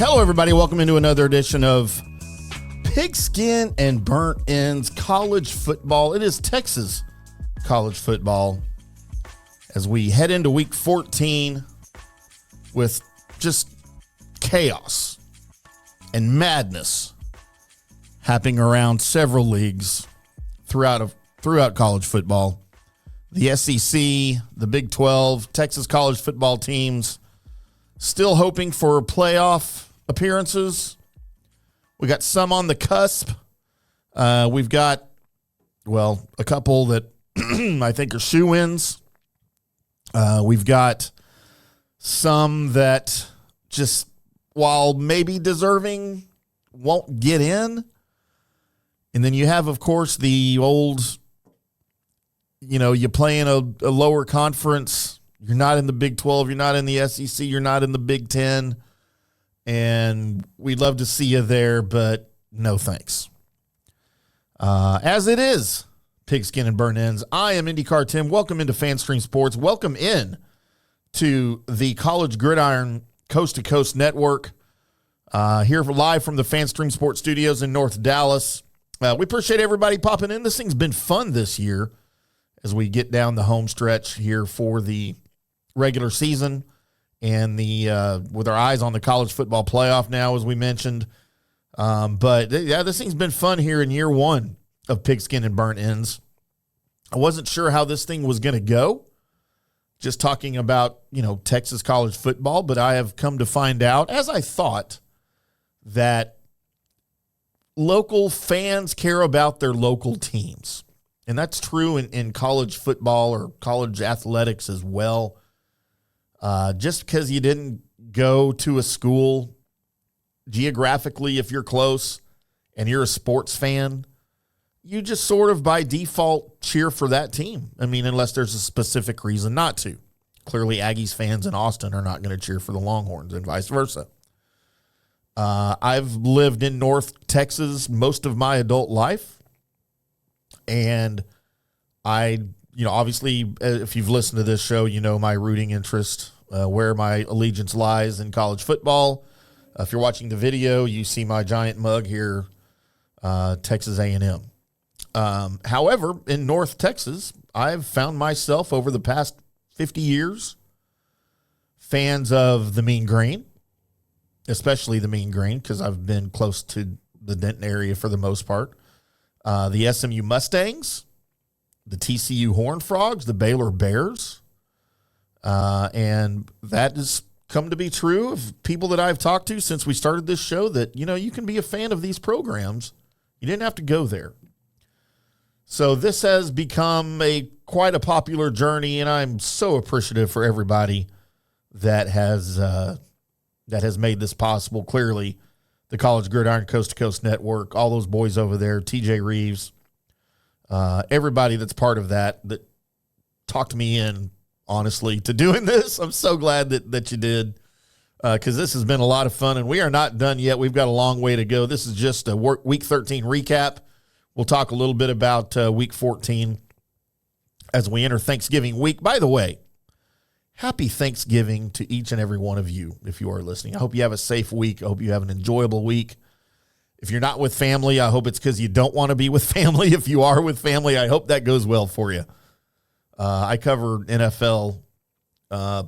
Hello, everybody. Welcome into another edition of Pigskin and Burnt Ends College Football. It is Texas college football as we head into week 14 with just chaos and madness happening around several leagues throughout college football. The SEC, the Big 12, Texas college football teams still hoping for playoff appearances. We got some on the cusp. We've got, a couple that I think are shoo-ins. We've got some that just, while maybe deserving, won't get in. And then you have, of course, the old, you play in a lower conference. You're not in the Big 12. You're not in the SEC. You're not in the Big 10. And we'd love to see you there, but no thanks. As it is, Pigskin and Burnt Ends. I am IndyCarTim. Welcome into FanStream Sports. Welcome in to the College Gridiron Coast to Coast Network. Here live from the FanStream Sports Studios in North Dallas. We appreciate everybody popping in. This thing's been fun this year as we get down the home stretch here for the regular season and the with our eyes on the college football playoff now, as we mentioned. But this thing's been fun here in year one of Pigskin and Burnt Ends. I wasn't sure how this thing was going to go, just talking about, Texas college football, but I have come to find out, as I thought, that local fans care about their local teams. And that's true in college football or college athletics as well. Just because you didn't go to a school geographically, if you're close and you're a sports fan, you just sort of by default cheer for that team. I mean, unless there's a specific reason not to. Clearly, Aggies fans in Austin are not going to cheer for the Longhorns and vice versa. I've lived in North Texas most of my adult life. And I, obviously, if you've listened to this show, my rooting interest, where my allegiance lies in college football. If you're watching the video, you see my giant mug here, Texas A&M. However, in North Texas, I've found myself over the past 50 years fans of the Mean Green, especially the Mean Green, because I've been close to the Denton area for the most part. The SMU Mustangs, the TCU Horned Frogs, the Baylor Bears. And that has come to be true of people that I've talked to since we started this show, that, you can be a fan of these programs. You didn't have to go there. So this has become quite a popular journey, and I'm so appreciative for everybody that has made this possible. Clearly, the College Gridiron Coast to Coast Network, all those boys over there, TJ Reeves, everybody that's part of that talked me in, honestly, to doing this. I'm so glad that you did, because this has been a lot of fun, and we are not done yet. We've got a long way to go. This is just a Week 13 recap. We'll talk a little bit about Week 14 as we enter Thanksgiving week. By the way, happy Thanksgiving to each and every one of you if you are listening. I hope you have a safe week. I hope you have an enjoyable week. If you're not with family, I hope it's because you don't want to be with family. If you are with family, I hope that goes well for you. I cover NFL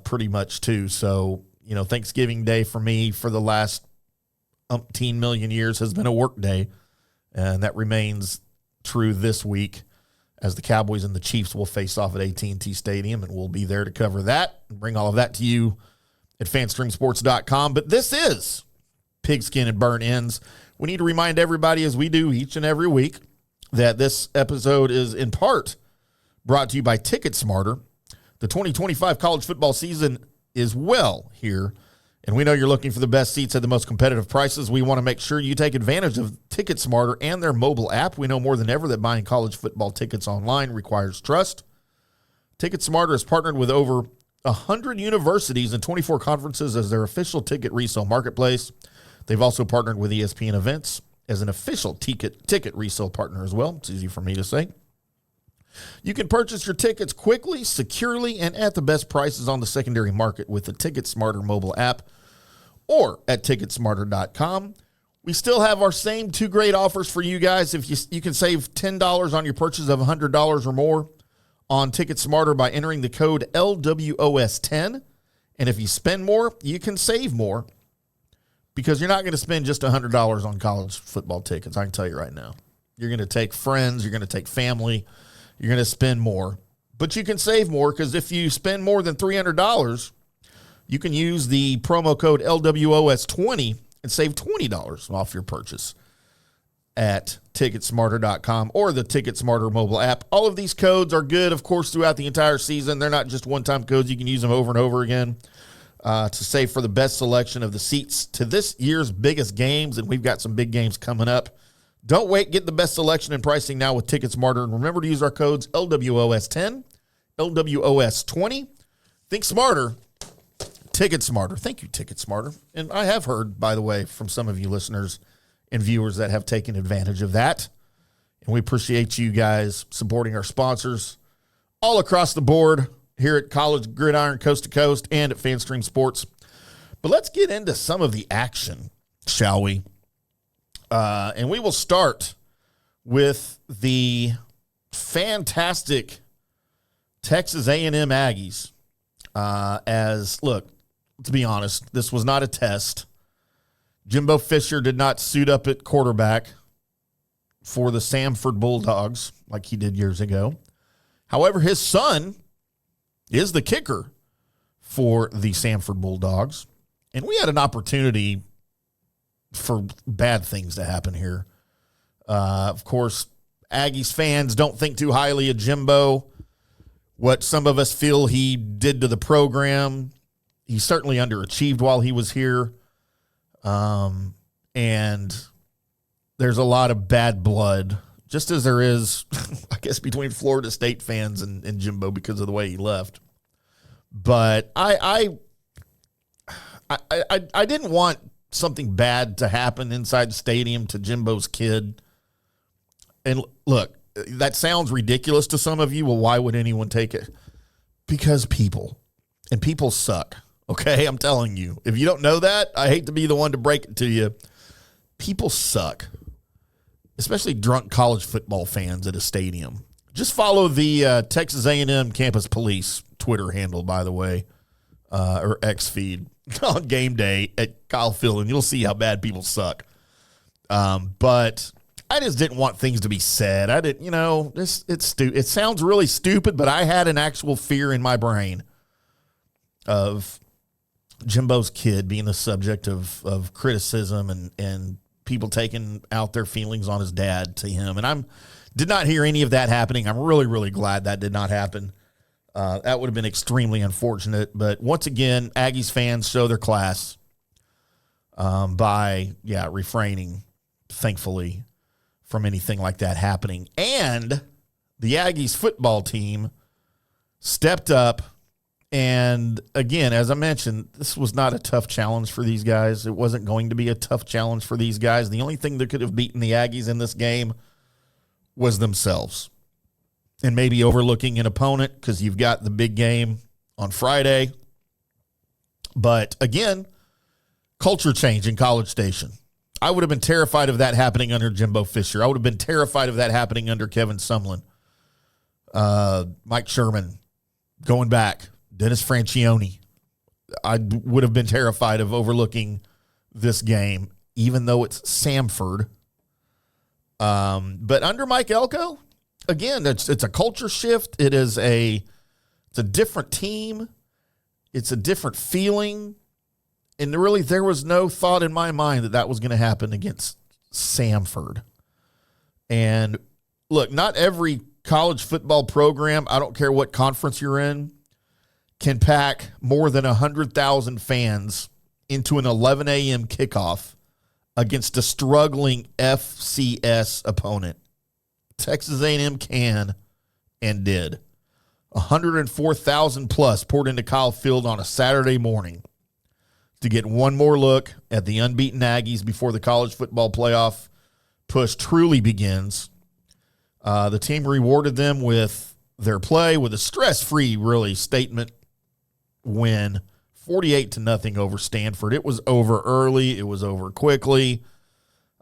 pretty much too. So, Thanksgiving Day for me for the last umpteen million years has been a work day. And that remains true this week as the Cowboys and the Chiefs will face off at AT&T Stadium, and we'll be there to cover that and bring all of that to you at fanstreamsports.com. But this is Pigskin and Burnt Ends. We need to remind everybody, as we do each and every week, that this episode is in part brought to you by Ticket Smarter. The 2025 college football season is well here, and we know you're looking for the best seats at the most competitive prices. We want to make sure you take advantage of Ticket Smarter and their mobile app. We know more than ever that buying college football tickets online requires trust. Ticket Smarter has partnered with over 100 universities and 24 conferences as their official ticket resale marketplace. They've also partnered with ESPN Events as an official ticket resale partner as well. It's easy for me to say. You can purchase your tickets quickly, securely, and at the best prices on the secondary market with the Ticket Smarter mobile app or at ticketsmarter.com. We still have our same two great offers for you guys. If you can save $10 on your purchase of $100 or more on TicketSmarter by entering the code LWOS10. And if you spend more, you can save more because you're not going to spend just $100 on college football tickets. I can tell you right now. You're going to take friends. You're going to take family. You're going to spend more. But you can save more because if you spend more than $300, you can use the promo code LWOS20 and save $20 off your purchase at ticketsmarter.com or the TicketSmarter mobile app. All of these codes are good, of course, throughout the entire season. They're not just one-time codes. You can use them over and over again to save for the best selection of the seats to this year's biggest games, and we've got some big games coming up. Don't wait. Get the best selection and pricing now with TicketSmarter, and remember to use our codes LWOS10, LWOS20. Think smarter. TicketSmarter. Thank you, TicketSmarter. And I have heard, by the way, from some of you listeners and viewers that have taken advantage of that. And we appreciate you guys supporting our sponsors all across the board here at College Gridiron Coast to Coast and at FanStream Sports. But let's get into some of the action, shall we? And we will start with the fantastic Texas A&M Aggies. Look, to be honest, this was not a test. Jimbo Fisher did not suit up at quarterback for the Samford Bulldogs like he did years ago. However, his son is the kicker for the Samford Bulldogs. And we had an opportunity for bad things to happen here. Of course, Aggies fans don't think too highly of Jimbo. What some of us feel he did to the program, he certainly underachieved while he was here. And there's a lot of bad blood, just as there is, I guess, between Florida State fans and Jimbo because of the way he left. But I didn't want something bad to happen inside the stadium to Jimbo's kid. And look, that sounds ridiculous to some of you. Well, why would anyone take it? Because people suck. Okay, I'm telling you. If you don't know that, I hate to be the one to break it to you. People suck, especially drunk college football fans at a stadium. Just follow the Texas A&M Campus Police Twitter handle, by the way, or X feed on game day at Kyle Field, and you'll see how bad people suck. But I just didn't want things to be said. I didn't, it sounds really stupid, but I had an actual fear in my brain of Jimbo's kid being the subject of criticism and people taking out their feelings on his dad to him. And did not hear any of that happening. I'm really, really glad that did not happen. That would have been extremely unfortunate. But once again, Aggies fans show their class by refraining, thankfully, from anything like that happening. And the Aggies football team stepped up. And again, as I mentioned, this was not a tough challenge for these guys. It wasn't going to be a tough challenge for these guys. The only thing that could have beaten the Aggies in this game was themselves. And maybe overlooking an opponent because you've got the big game on Friday. But again, culture change in College Station. I would have been terrified of that happening under Jimbo Fisher. I would have been terrified of that happening under Kevin Sumlin. Mike Sherman going back. Dennis Francione. I would have been terrified of overlooking this game, even though it's Samford. But under Mike Elko, again, it's a culture shift. It's a different team. It's a different feeling. And really, there was no thought in my mind that was going to happen against Samford. And look, not every college football program, I don't care what conference you're in, can pack more than 100,000 fans into an 11 a.m. kickoff against a struggling FCS opponent. Texas A&M can and did. 104,000 plus poured into Kyle Field on a Saturday morning to get one more look at the unbeaten Aggies before the college football playoff push truly begins. The team rewarded them with their play with a stress-free, really, statement win 48-0 over Stanford. It was over early. It was over quickly.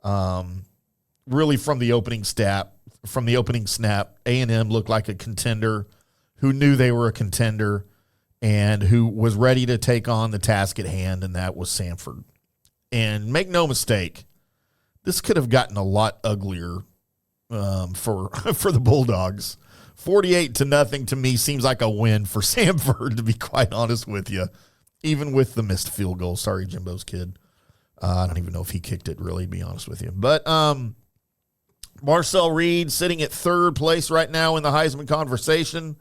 Really from the opening snap, A&M looked like a contender who knew they were a contender and who was ready to take on the task at hand, and that was Samford. And make no mistake, this could have gotten a lot uglier for the Bulldogs. 48-0 to me seems like a win for Samford, to be quite honest with you, even with the missed field goal. Sorry, Jimbo's kid. I don't even know if he kicked it, really, to be honest with you. But Marcel Reed, sitting at third place right now in the Heisman conversation,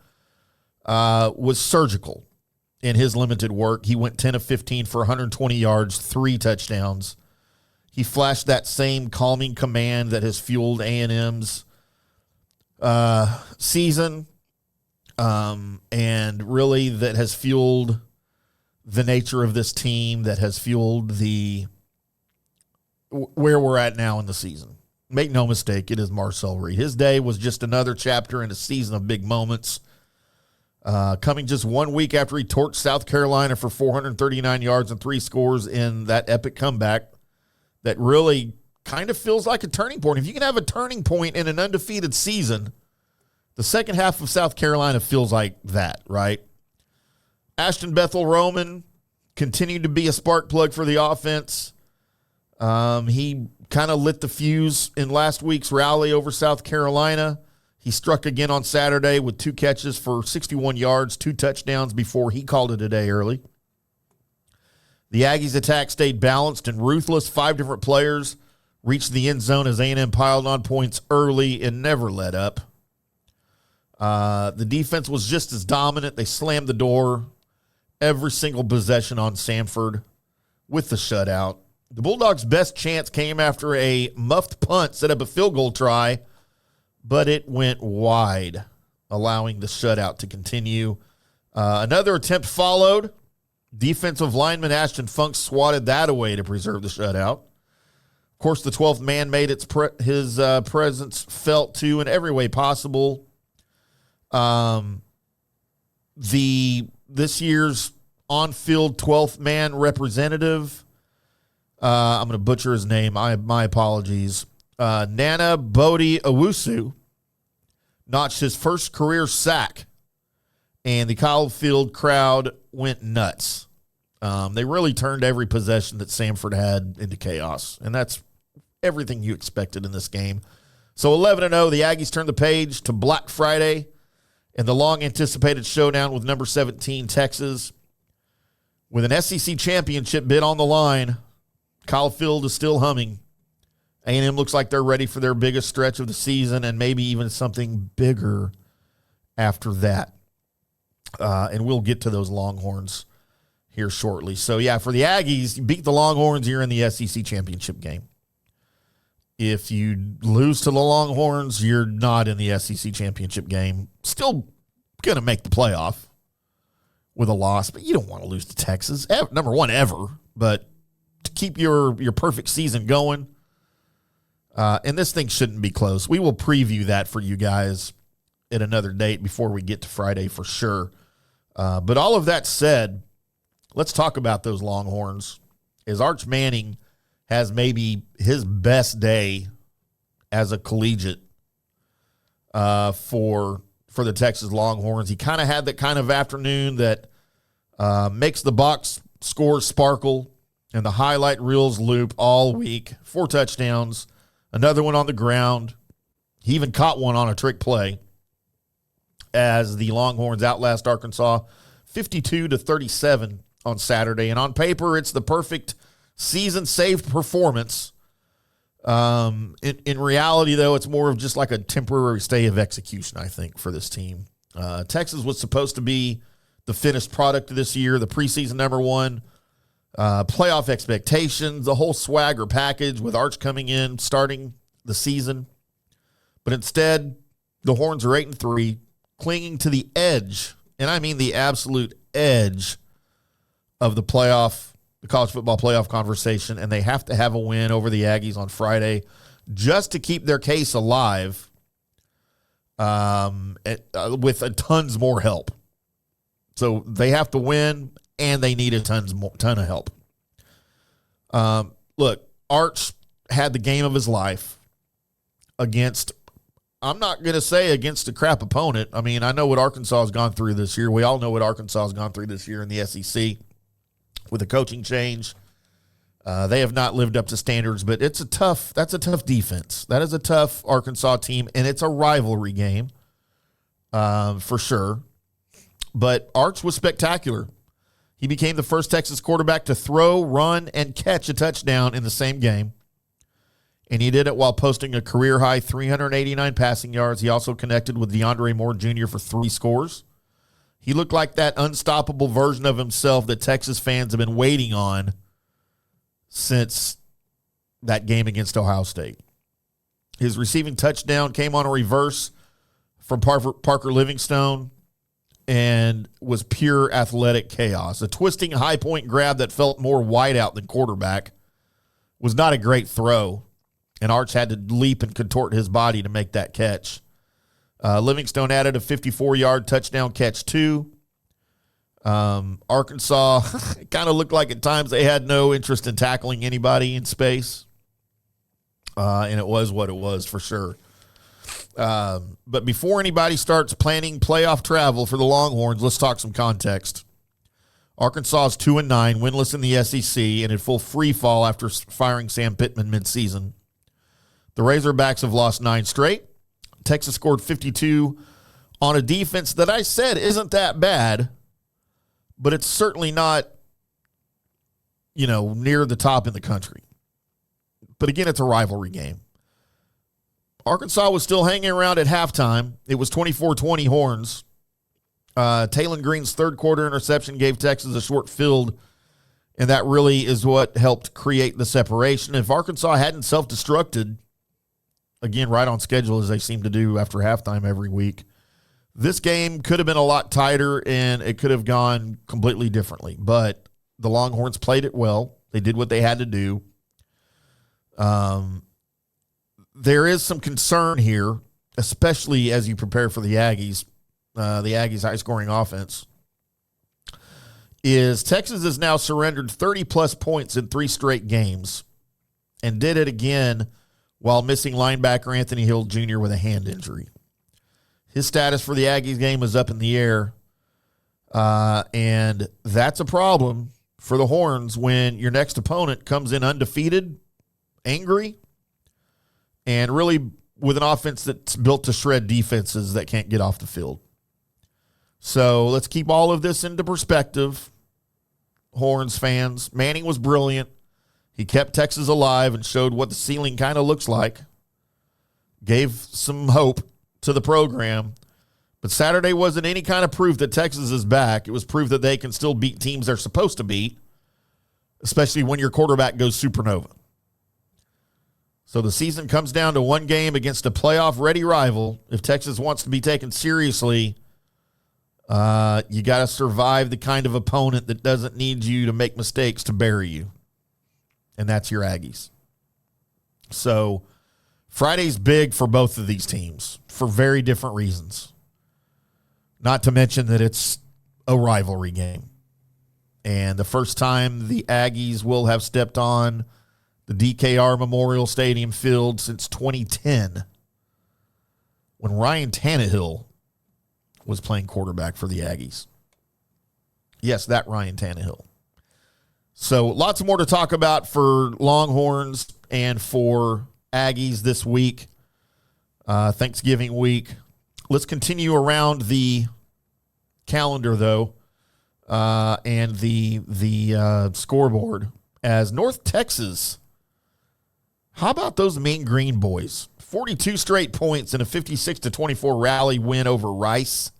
was surgical in his limited work. He went 10 of 15 for 120 yards, 3 touchdowns. He flashed that same calming command that has fueled A&M's season, and really that has fueled the nature of this team, that has fueled where we're at now in the season. Make no mistake, it is Marcel Reed. His day was just another chapter in a season of big moments. Coming just 1 week after he torched South Carolina for 439 yards and 3 scores in that epic comeback that really kind of feels like a turning point. If you can have a turning point in an undefeated season, the second half of South Carolina feels like that, right? Ashton Bethel-Roman continued to be a spark plug for the offense. He kind of lit the fuse in last week's rally over South Carolina. He struck again on Saturday with 2 catches for 61 yards, 2 touchdowns before he called it a day early. The Aggies' attack stayed balanced and ruthless. 5 different players reached the end zone as A&M piled on points early and never let up. The defense was just as dominant. They slammed the door every single possession on Samford with the shutout. The Bulldogs' best chance came after a muffed punt set up a field goal try, but it went wide, allowing the shutout to continue. Another attempt followed. Defensive lineman Ashton Funk swatted that away to preserve the shutout. Of course, the 12th man made his presence felt, too, in every way possible. This year's on-field 12th man representative, I'm going to butcher his name. My apologies. Nana Bodie Owusu notched his first career sack, and the Kyle Field crowd went nuts. They really turned every possession that Samford had into chaos, and that's everything you expected in this game. So 11-0, the Aggies turned the page to Black Friday and the long-anticipated showdown with number 17, Texas. With an SEC championship bid on the line, Kyle Field is still humming. A&M looks like they're ready for their biggest stretch of the season and maybe even something bigger after that. And we'll get to those Longhorns here shortly. So, yeah, for the Aggies, you beat the Longhorns, you're in the SEC championship game. If you lose to the Longhorns, you're not in the SEC championship game. Still going to make the playoff with a loss, but you don't want to lose to Texas. Number one, ever. But to keep your perfect season going, and this thing shouldn't be close. We will preview that for you guys at another date before we get to Friday for sure. But all of that said, let's talk about those Longhorns. As Arch Manning has maybe his best day as a collegiate for the Texas Longhorns. He kind of had that kind of afternoon that makes the box scores sparkle and the highlight reels loop all week. 4 touchdowns, another one on the ground. He even caught one on a trick play as the Longhorns outlast Arkansas 52-37 on Saturday. And on paper, it's the perfect season-saved performance. In reality, though, it's more of just like a temporary stay of execution, I think, for this team. Texas was supposed to be the finished product of this year, the preseason number one, playoff expectations, the whole swagger package with Arch coming in, starting the season. But instead, the Horns are 8-3, clinging to the edge, and I mean the absolute edge of the college football playoff conversation, and they have to have a win over the Aggies on Friday just to keep their case alive with tons more help. So they have to win. and they need a ton of help. Look, Arch had the game of his life against, I'm not going to say against a crap opponent. I mean, I know what Arkansas has gone through this year. We all know what Arkansas has gone through this year in the SEC with a coaching change. They have not lived up to standards, but that's a tough defense. That is a tough Arkansas team, and it's a rivalry game for sure. But Arch was spectacular. He became the first Texas quarterback to throw, run, and catch a touchdown in the same game. And he did it while posting a career-high 389 passing yards. He also connected with DeAndre Moore Jr. for 3 scores. He looked like that unstoppable version of himself that Texas fans have been waiting on since that game against Ohio State. His receiving touchdown came on a reverse from Parker Livingstone and was pure athletic chaos. A twisting high point grab that felt more wide out than quarterback. Was not a great throw, and Arch had to leap and contort his body to make that catch. Livingstone added a 54-yard touchdown catch too. Arkansas kind of looked like at times they had no interest in tackling anybody in space. And it was what it was for sure. But before anybody starts planning playoff travel for the Longhorns, let's talk some context. Arkansas is 2-9, winless in the SEC, and in full free fall after firing Sam Pittman midseason. The Razorbacks have lost 9 straight. Texas scored 52 on a defense that I said isn't that bad, but it's certainly not, near the top in the country. But again, it's a rivalry game. Arkansas was still hanging around at halftime. It was 24-20 Horns. Taylon Green's third quarter interception gave Texas a short field, and that really is what helped create the separation. If Arkansas hadn't self-destructed, again, right on schedule as they seem to do after halftime every week, this game could have been a lot tighter and it could have gone completely differently. But the Longhorns played it well. They did what they had to do. There is some concern here, especially as you prepare for the Aggies' high-scoring offense, is Texas has now surrendered 30-plus points in 3 straight games and did it again while missing linebacker Anthony Hill Jr. with a hand injury. His status for the Aggies game is up in the air, and that's a problem for the Horns when your next opponent comes in undefeated, angry, and really with an offense that's built to shred defenses that can't get off the field. So let's keep all of this into perspective, Horns fans. Manning was brilliant. He kept Texas alive and showed what the ceiling kind of looks like. Gave some hope to the program. But Saturday wasn't any kind of proof that Texas is back. It was proof that they can still beat teams they're supposed to beat, especially when your quarterback goes supernova. So the season comes down to one game against a playoff-ready rival. If Texas wants to be taken seriously, you got to survive the kind of opponent that doesn't need you to make mistakes to bury you. And that's your Aggies. So Friday's big for both of these teams for very different reasons. Not to mention that it's a rivalry game. And the first time the Aggies will have stepped on the DKR Memorial Stadium field since 2010 when Ryan Tannehill was playing quarterback for the Aggies. Yes, that Ryan Tannehill. So lots more to talk about for Longhorns and for Aggies this week, Thanksgiving week. Let's continue around the calendar, though, and the scoreboard as North Texas. How about those Mean Green Boys? 42 straight points in a 56-24 rally win over Rice.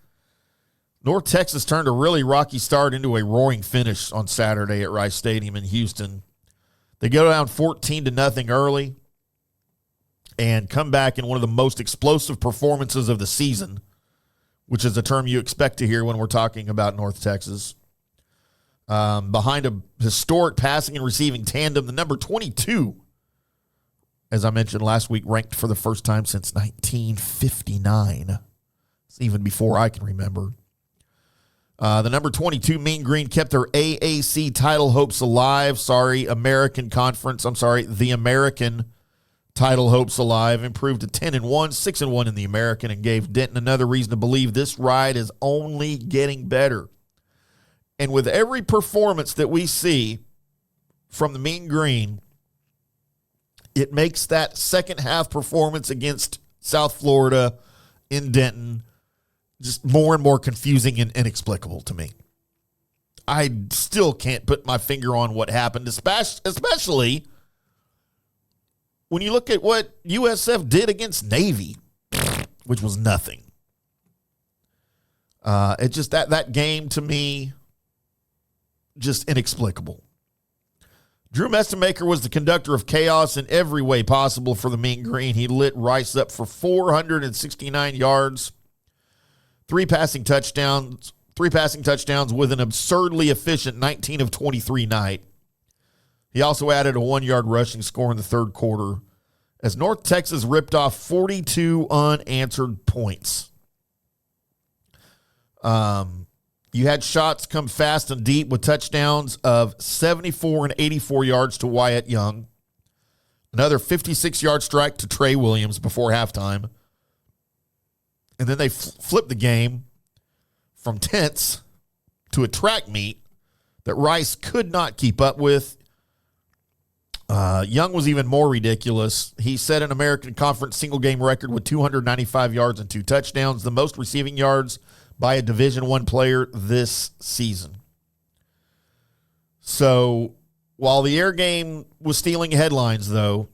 North Texas turned a really rocky start into a roaring finish on Saturday at Rice Stadium in Houston. They go down 14-0 early and come back in one of the most explosive performances of the season, which is a term you expect to hear when we're talking about North Texas. Behind a historic passing and receiving tandem, the number 22, as I mentioned last week, ranked for the first time since 1959. It's even before I can remember. The number 22 Mean Green kept their AAC title hopes alive. American Conference. The American title hopes alive. Improved to 10-1, 6-1 in the American, and gave Denton another reason to believe this ride is only getting better. And with every performance that we see from the Mean Green, it makes that second half performance against South Florida in Denton just more and more confusing and inexplicable to me. I still can't put my finger on what happened, especially when you look at what USF did against Navy, which was nothing. It just that game to me, just inexplicable. Drew Messemaker was the conductor of chaos in every way possible for the Mean Green. He lit Rice up for 469 yards, three passing touchdowns with an absurdly efficient 19 of 23 night. He also added a 1-yard rushing score in the third quarter as North Texas ripped off 42 unanswered points. You had shots come fast and deep with touchdowns of 74 and 84 yards to Wyatt Young. Another 56-yard strike to Trey Williams before halftime. And then they flipped the game from tense to a track meet that Rice could not keep up with. Young was even more ridiculous. He set an American Conference single-game record with 295 yards and 2 touchdowns, the most receiving yards by a Division I player this season. So while the air game was stealing headlines, though,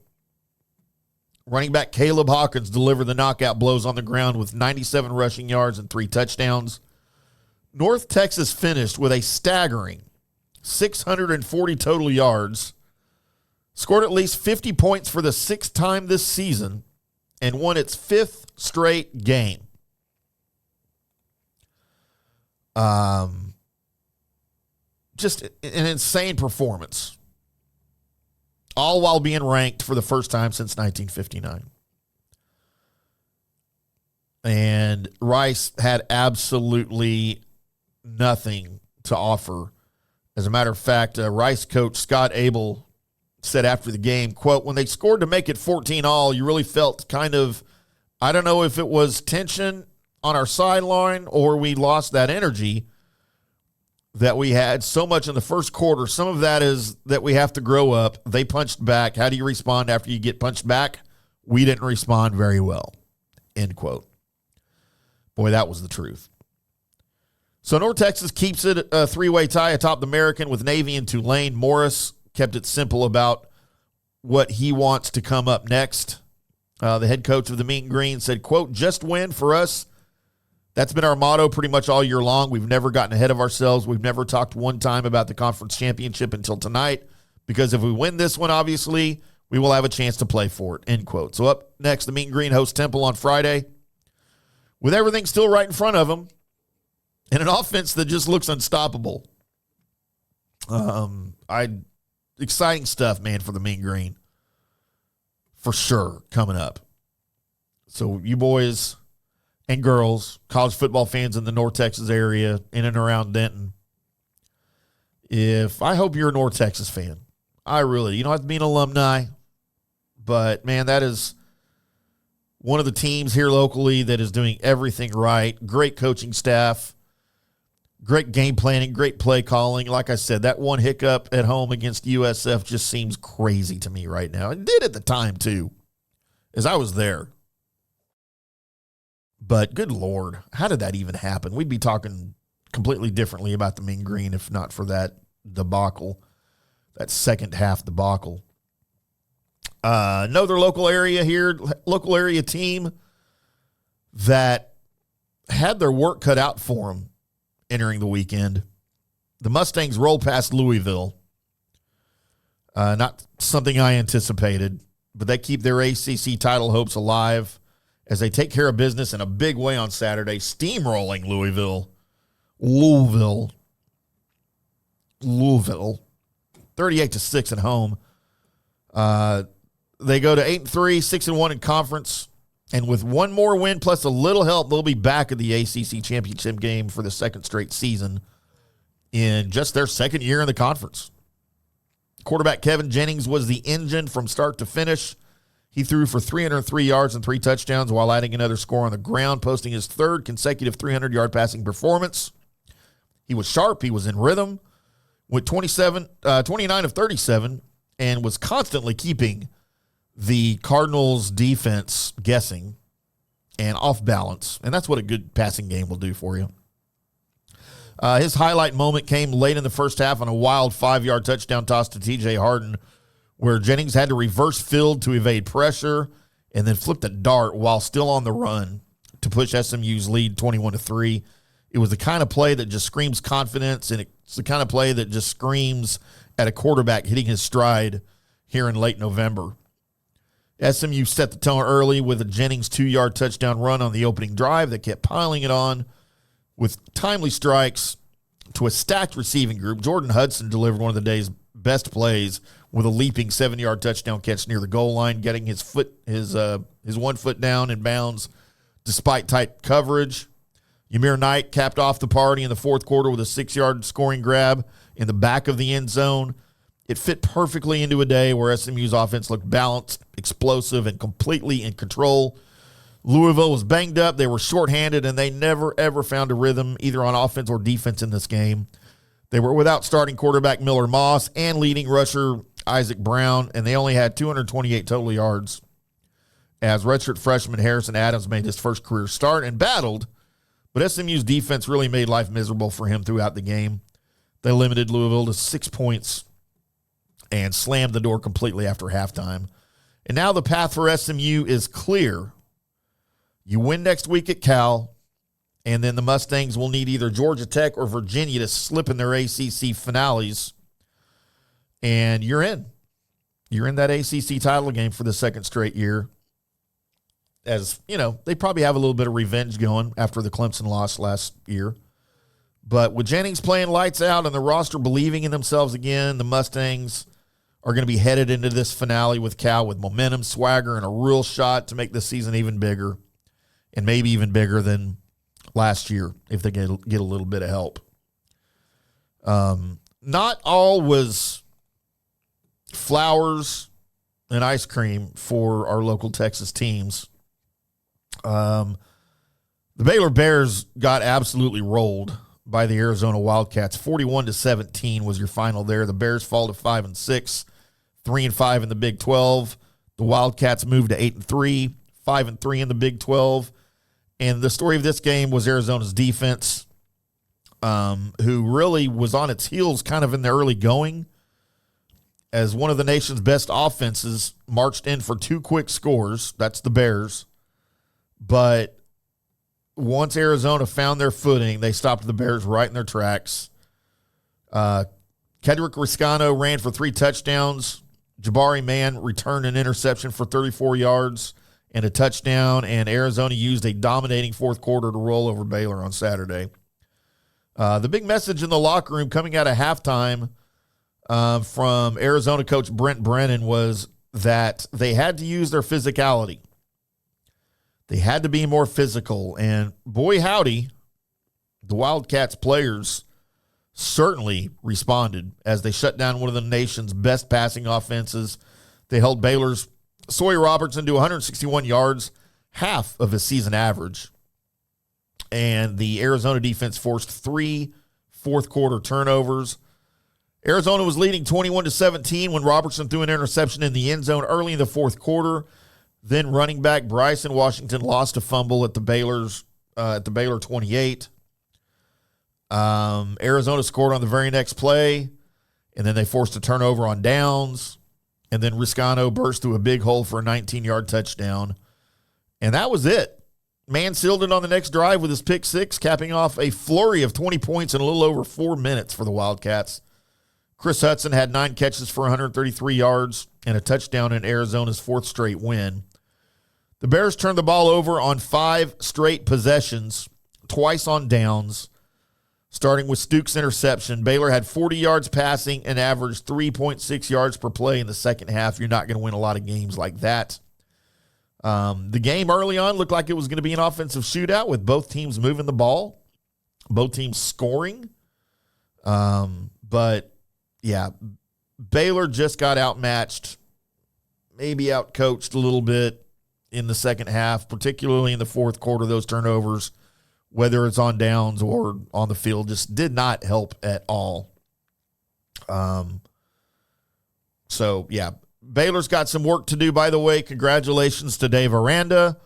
running back Caleb Hawkins delivered the knockout blows on the ground with 97 rushing yards and 3 touchdowns. North Texas finished with a staggering 640 total yards, scored at least 50 points for the 6th time this season, and won its 5th straight game. Just an insane performance, all while being ranked for the first time since 1959. And Rice had absolutely nothing to offer. As a matter of fact, Rice coach Scott Abel said after the game, quote, "When they scored to make it 14-all, you really felt kind of, I don't know if it was tension on our sideline or we lost that energy that we had so much in the first quarter. Some of that is that we have to grow up. They punched back. How do you respond after you get punched back? We didn't respond very well." End quote. Boy, that was the truth. So North Texas keeps it a 3-way tie atop the American with Navy and Tulane. Morris kept it simple about what he wants to come up next. The head coach of the Mean Green said, quote, "Just win for us. That's been our motto pretty much all year long. We've never gotten ahead of ourselves. We've never talked one time about the conference championship until tonight, because if we win this one, obviously, we will have a chance to play for it," end quote. So up next, the Mean Green host Temple on Friday with everything still right in front of them and an offense that just looks unstoppable. Exciting stuff, man, for the Mean Green. For sure, coming up. So you boys and girls, college football fans in the North Texas area, in and around Denton, I hope you're a North Texas fan. I really, you don't have to be an alumni, but, man, that is one of the teams here locally that is doing everything right. Great coaching staff, great game planning, great play calling. Like I said, that one hiccup at home against USF just seems crazy to me right now. It did at the time, too, as I was there. But good Lord, how did that even happen? We'd be talking completely differently about the Mean Green if not for that debacle, that second half debacle. Another local area team that had their work cut out for them entering the weekend. The Mustangs rolled past Louisville. Not something I anticipated, but they keep their ACC title hopes alive as they take care of business in a big way on Saturday, steamrolling Louisville, 38-6 at home. They go to 8-3, 6-1 in conference, And with one more win plus a little help, they'll be back at the ACC championship game for the second straight season in just their second year in the conference. Quarterback Kevin Jennings was the engine from start to finish. He threw for 303 yards and 3 touchdowns while adding another score on the ground, posting his third consecutive 300-yard passing performance. He was sharp. He was in rhythm. Went 29 of 37 and was constantly keeping the Cardinals' defense guessing and off balance. And that's what a good passing game will do for you. His highlight moment came late in the first half on a wild 5-yard touchdown toss to T.J. Harden, where Jennings had to reverse field to evade pressure and then flipped a dart while still on the run to push SMU's lead 21-3. It was the kind of play that just screams confidence, and it's the kind of play that just screams at a quarterback hitting his stride here in late November. SMU set the tone early with a Jennings 2-yard touchdown run on the opening drive that kept piling it on with timely strikes to a stacked receiving group. Jordan Hudson delivered one of the day's best plays with a leaping 7-yard touchdown catch near the goal line, getting his 1 foot down in bounds despite tight coverage. Ymir Knight capped off the party in the fourth quarter with a 6-yard scoring grab in the back of the end zone. It fit perfectly into a day where SMU's offense looked balanced, explosive, and completely in control. Louisville was banged up. They were shorthanded, and they never, ever found a rhythm either on offense or defense in this game. They were without starting quarterback Miller Moss and leading rusher Isaac Brown, and they only had 228 total yards as redshirt freshman Harrison Adams made his first career start and battled, but SMU's defense really made life miserable for him throughout the game. They limited Louisville to 6 points and slammed the door completely after halftime. And now the path for SMU is clear. You win next week at Cal, and then the Mustangs will need either Georgia Tech or Virginia to slip in their ACC finales, and you're in. You're in that ACC title game for the second straight year. As, you know, they probably have a little bit of revenge going after the Clemson loss last year. But with Jennings playing lights out and the roster believing in themselves again, the Mustangs are going to be headed into this finale with Cal with momentum, swagger, and a real shot to make this season even bigger, and maybe even bigger than last year if they get a little bit of help. Not all was flowers and ice cream for our local Texas teams. The Baylor Bears got absolutely rolled by the Arizona Wildcats. 41-17 was your final there. The Bears fall to 5-6, 3-5 in the Big 12. The Wildcats moved to 8-3, 5-3 in the Big 12. And the story of this game was Arizona's defense, who really was on its heels kind of in the early going, as one of the nation's best offenses marched in for 2 quick scores. That's the Bears. But once Arizona found their footing, they stopped the Bears right in their tracks. Kedrick Riscano ran for 3 touchdowns. Jabari Mann returned an interception for 34 yards and a touchdown, and Arizona used a dominating fourth quarter to roll over Baylor on Saturday. The big message in the locker room coming out of halftime from Arizona coach Brent Brennan was that they had to use their physicality. They had to be more physical, and boy howdy, the Wildcats players certainly responded as they shut down one of the nation's best passing offenses. They held Baylor's Sawyer Robertson to 161 yards, half of his season average. And the Arizona defense forced 3 fourth-quarter turnovers. Arizona was leading 21-17 when Robertson threw an interception in the end zone early in the fourth quarter. Then running back Bryson Washington lost a fumble at the Baylor 28. Arizona scored on the very next play, and then they forced a turnover on downs. And then Riscano burst through a big hole for a 19-yard touchdown. And that was it. Man sealed it on the next drive with his pick 6, capping off a flurry of 20 points in a little over 4 minutes for the Wildcats. Chris Hudson had 9 catches for 133 yards and a touchdown in Arizona's 4th straight win. The Bears turned the ball over on 5 straight possessions, twice on downs, starting with Stukes' interception. Baylor had 40 yards passing and averaged 3.6 yards per play in the second half. You're not going to win a lot of games like that. The game early on looked like it was going to be an offensive shootout with both teams moving the ball, both teams scoring. But, yeah, Baylor just got outmatched, maybe outcoached a little bit in the second half, particularly in the fourth quarter. Those turnovers, whether it's on downs or on the field, just did not help at all. So, yeah, Baylor's got some work to do, by the way. Congratulations to Dave Aranda.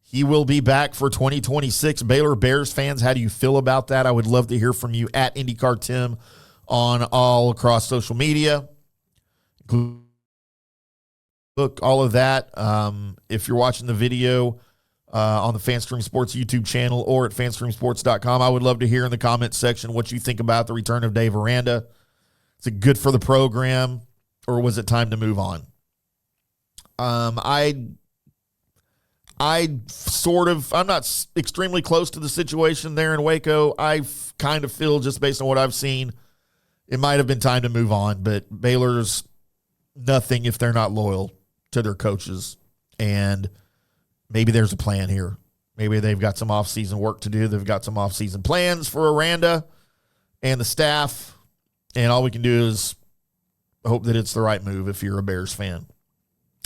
He will be back for 2026. Baylor Bears fans, how do you feel about that? I would love to hear from you at IndyCarTim on all across social media. Look, all of that. If you're watching the video on the FanStream Sports YouTube channel or at fanstreamsports.com, I would love to hear in the comments section what you think about the return of Dave Aranda. Is it good for the program, or was it time to move on? I'm not extremely close to the situation there in Waco. I kind of feel, just based on what I've seen, it might have been time to move on, but Baylor's nothing if they're not loyal to their coaches. And maybe there's a plan here. Maybe they've got some off-season work to do. They've got some off-season plans for Aranda and the staff. And all we can do is hope that it's the right move if you're a Bears fan.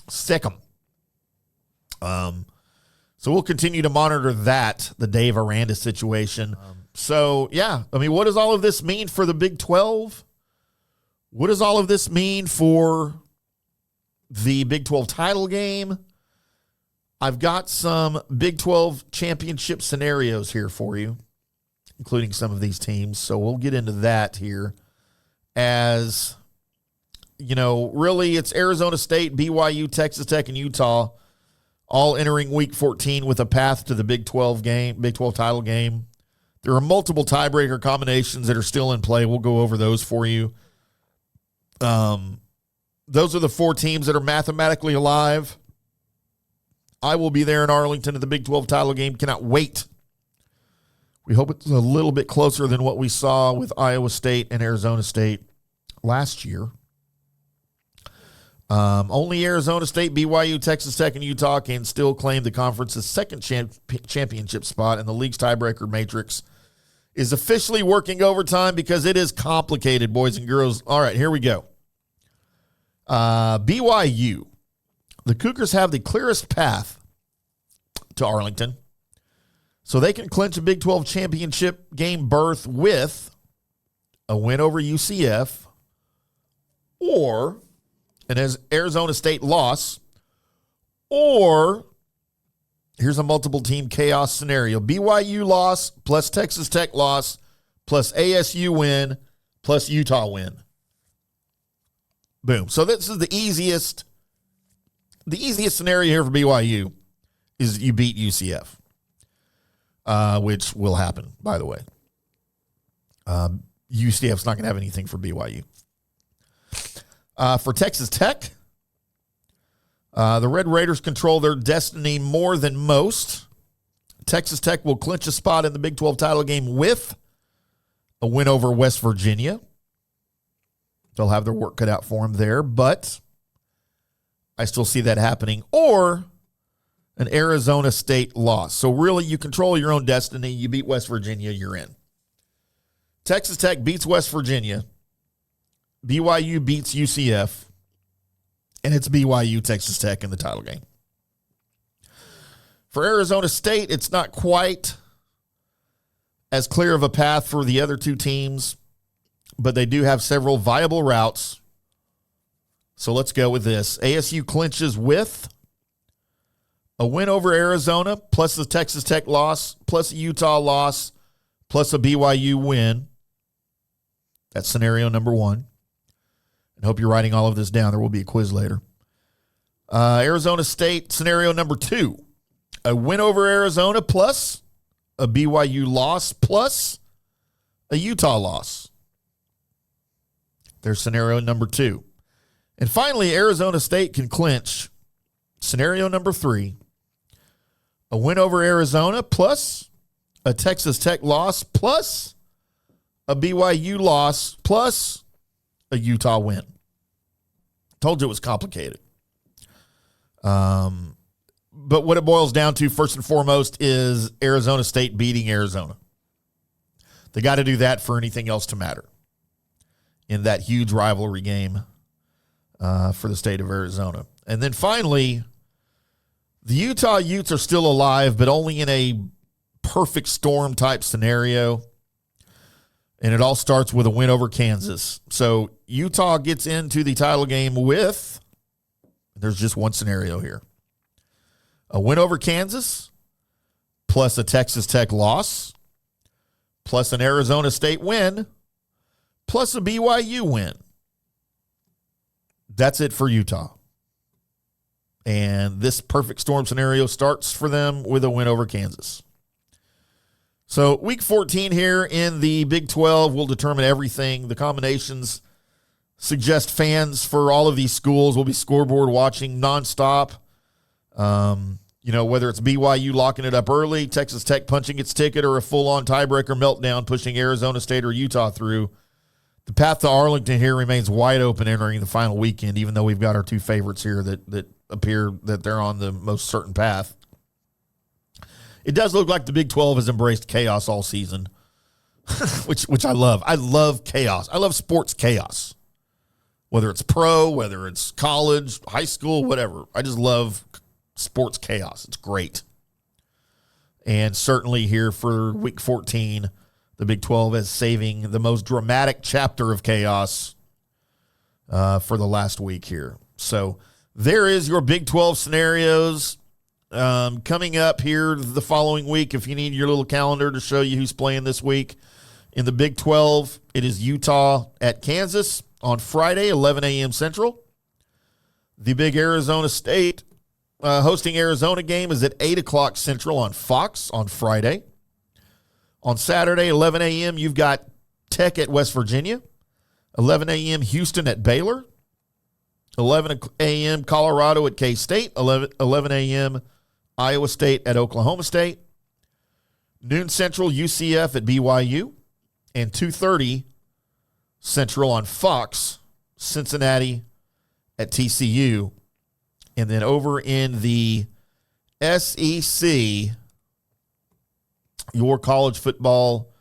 Sick 'em. So we'll continue to monitor that, the Dave Aranda situation. What does all of this mean for the Big 12? What does all of this mean for the Big 12 title game? I've got some Big 12 championship scenarios here for you, including some of these teams. So we'll get into that here. As, really it's Arizona State, BYU, Texas Tech, and Utah all entering Week 14 with a path to the Big 12 title game. There are multiple tiebreaker combinations that are still in play. We'll go over those for you. Those are the four teams that are mathematically alive. I will be there in Arlington at the Big 12 title game. Cannot wait. We hope it's a little bit closer than what we saw with Iowa State and Arizona State last year. Only Arizona State, BYU, Texas Tech, and Utah can still claim the conference's second championship spot, and the league's tiebreaker matrix is officially working overtime because it is complicated, boys and girls. All right, here we go. BYU. The Cougars have the clearest path to Arlington, so they can clinch a Big 12 championship game berth with a win over UCF or an Arizona State loss, or here's a multiple team chaos scenario: BYU loss plus Texas Tech loss plus ASU win plus Utah win. Boom. So this is the easiest scenario here for BYU is you beat UCF, which will happen, by the way. UCF's not going to have anything for BYU. For Texas Tech, the Red Raiders control their destiny more than most. Texas Tech will clinch a spot in the Big 12 title game with a win over West Virginia. They'll have their work cut out for them there, but I still see that happening. Or an Arizona State loss. So really, you control your own destiny. You beat West Virginia, you're in. Texas Tech beats West Virginia. BYU beats UCF. And it's BYU, Texas Tech in the title game. For Arizona State, it's not quite as clear of a path for the other two teams, but they do have several viable routes. So let's go with this. ASU clinches with a win over Arizona, plus the Texas Tech loss, plus a Utah loss, plus a BYU win. That's scenario number one. I hope you're writing all of this down. There will be a quiz later. Arizona State, scenario number two. A win over Arizona plus a BYU loss plus a Utah loss. There's scenario number two. And finally, Arizona State can clinch scenario number three. A win over Arizona plus a Texas Tech loss plus a BYU loss plus a Utah win. Told you it was complicated. But what it boils down to, first and foremost, is Arizona State beating Arizona. They got to do that for anything else to matter in that huge rivalry game for the state of Arizona. And then finally, the Utah Utes are still alive, but only in a perfect storm type scenario. And it all starts with a win over Kansas. So Utah gets into the title game with, there's just one scenario here, a win over Kansas plus a Texas Tech loss plus an Arizona State win plus a BYU win. That's it for Utah. And this perfect storm scenario starts for them with a win over Kansas. So week 14 here in the Big 12 will determine everything. The combinations suggest fans for all of these schools will be scoreboard watching nonstop. Whether it's BYU locking it up early, Texas Tech punching its ticket, or a full-on tiebreaker meltdown pushing Arizona State or Utah through, the path to Arlington here remains wide open entering the final weekend, even though we've got our two favorites here that appear that they're on the most certain path. It does look like the Big 12 has embraced chaos all season, which I love. I love chaos. I love sports chaos, whether it's pro, whether it's college, high school, whatever. I just love sports chaos. It's great. And certainly here for week 14, the Big 12 is saving the most dramatic chapter of chaos for the last week here. So there is your Big 12 scenarios. Coming up here the following week, if you need your little calendar to show you who's playing this week. In the Big 12, it is Utah at Kansas on Friday, 11 a.m. Central. The big Arizona State hosting Arizona game is at 8 o'clock Central on Fox on Friday. On Saturday, 11 a.m., you've got Tech at West Virginia. 11 a.m., Houston at Baylor. 11 a.m., Colorado at K-State. 11 a.m., Iowa State at Oklahoma State. Noon Central, UCF at BYU. And 2:30 Central on Fox, Cincinnati at TCU. And then over in the SEC, your college football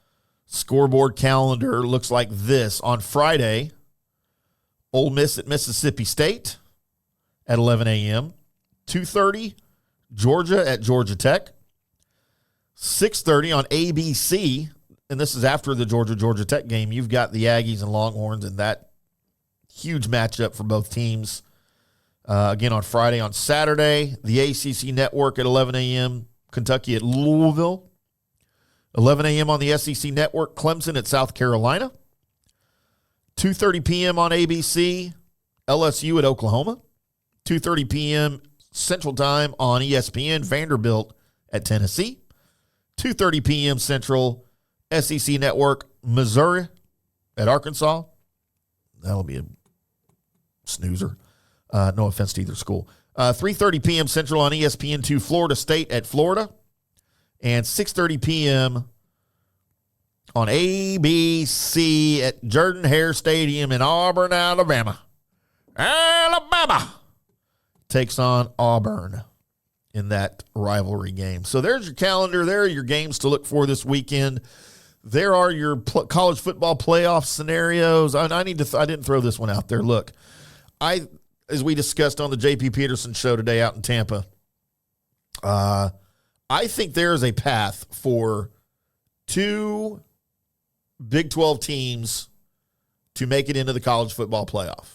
scoreboard calendar looks like this. On Friday, Ole Miss at Mississippi State at 11 a.m. 2:30, Georgia at Georgia Tech. 6:30 on ABC, and this is after the Georgia Tech game. You've got the Aggies and Longhorns in that huge matchup for both teams. Again, on Friday. On Saturday, the ACC Network at 11 a.m., Kentucky at Louisville. 11 a.m. on the SEC Network, Clemson at South Carolina. 2:30 p.m. on ABC, LSU at Oklahoma. 2:30 p.m. Central Time on ESPN, Vanderbilt at Tennessee. 2:30 p.m. Central, SEC Network, Missouri at Arkansas. That'll be a snoozer. No offense to either school. 3:30 p.m. Central on ESPN2, Florida State at Florida. And 6:30 p.m. on ABC at Jordan-Hare Stadium in Auburn, Alabama. Alabama takes on Auburn in that rivalry game. So there's your calendar. There are your games to look for this weekend. There are your college football playoff scenarios. I didn't throw this one out there. Look, as we discussed on the J.P. Peterson show today out in Tampa, I think there is a path for two Big 12 teams to make it into the college football playoff.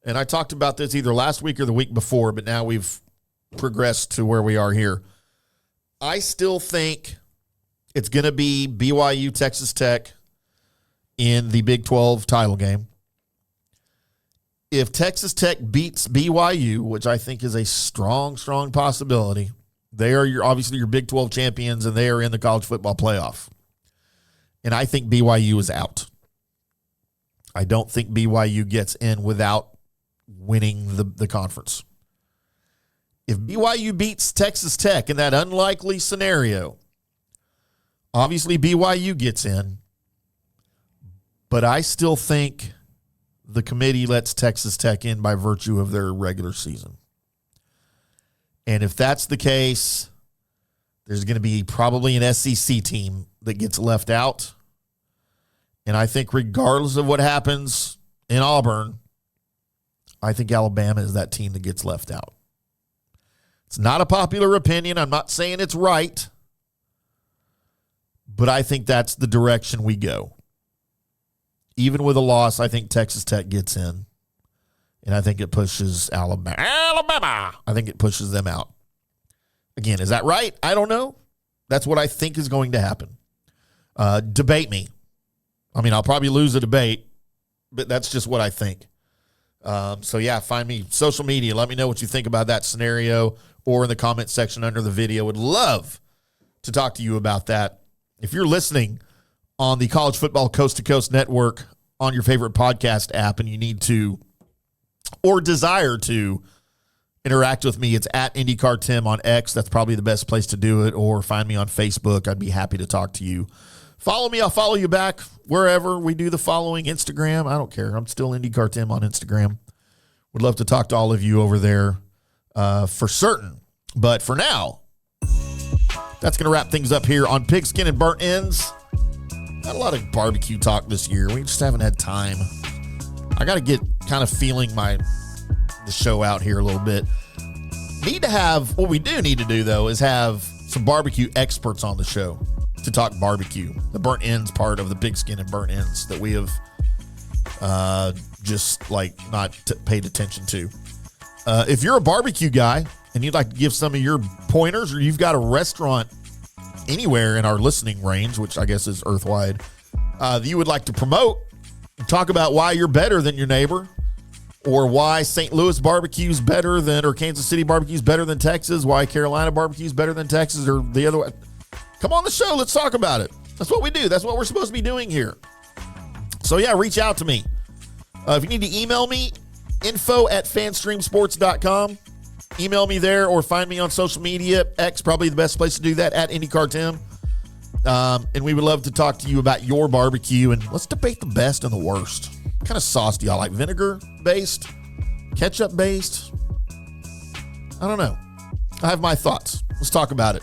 And I talked about this either last week or the week before, but now we've progressed to where we are here. I still think it's going to be BYU, Texas Tech in the Big 12 title game. If Texas Tech beats BYU, which I think is a strong, strong possibility, they are obviously your Big 12 champions, and they are in the college football playoff. And I think BYU is out. I don't think BYU gets in without winning the conference. If BYU beats Texas Tech in that unlikely scenario, obviously BYU gets in, but I still think the committee lets Texas Tech in by virtue of their regular season. And if that's the case, there's going to be probably an SEC team that gets left out. And I think regardless of what happens in Auburn, I think Alabama is that team that gets left out. It's not a popular opinion. I'm not saying it's right. But I think that's the direction we go. Even with a loss, I think Texas Tech gets in. And I think it pushes Alabama. I think it pushes them out. Again, is that right? I don't know. That's what I think is going to happen. Debate me. I mean, I'll probably lose a debate, but that's just what I think. So, yeah, find me social media. Let me know what you think about that scenario or in the comment section under the video. Would love to talk to you about that. If you're listening on the College Football Coast to Coast Network on your favorite podcast app and you need to or desire to interact with me, it's at IndyCarTim on X. That's probably the best place to do it. Or find me on Facebook. I'd be happy to talk to you. Follow me. I'll follow you back wherever we do the following. Instagram, I don't care. I'm still IndyCarTim on Instagram. Would love to talk to all of you over there for certain. But for now, that's going to wrap things up here on Pigskin and Burnt Ends. Not a lot of barbecue talk this year. We just haven't had time. I got to get kind of feeling the show out here a little bit. What we do need to do, though, is have some barbecue experts on the show to talk barbecue. The burnt ends part of the Pigskin and Burnt Ends that we have just not paid attention to. If you're a barbecue guy and you'd like to give some of your pointers, or you've got a restaurant anywhere in our listening range, which I guess is earthwide, that you would like to promote, talk about why you're better than your neighbor, or why St. Louis barbecue's better than, or Kansas City barbecue's better than Texas, why Carolina barbecue's better than Texas, or the other way. Come on the show. Let's talk about it. That's what we do. That's what we're supposed to be doing here. So, yeah, reach out to me. If you need to email me, info@fanstreamsports.com. Email me there or find me on social media. X, probably the best place to do that, at IndyCarTim. And we would love to talk to you about your barbecue. And let's debate the best and the worst. What kind of sauce do y'all like? Vinegar-based? Ketchup-based? I don't know. I have my thoughts. Let's talk about it.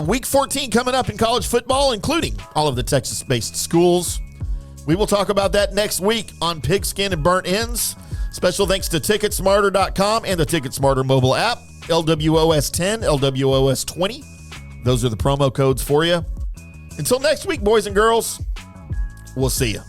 Week 14 coming up in college football, including all of the Texas-based schools. We will talk about that next week on Pigskin and Burnt Ends. Special thanks to Ticketsmarter.com and the Ticketsmarter mobile app. LWOS10, LWOS20. Those are the promo codes for you. Until next week, boys and girls, we'll see you.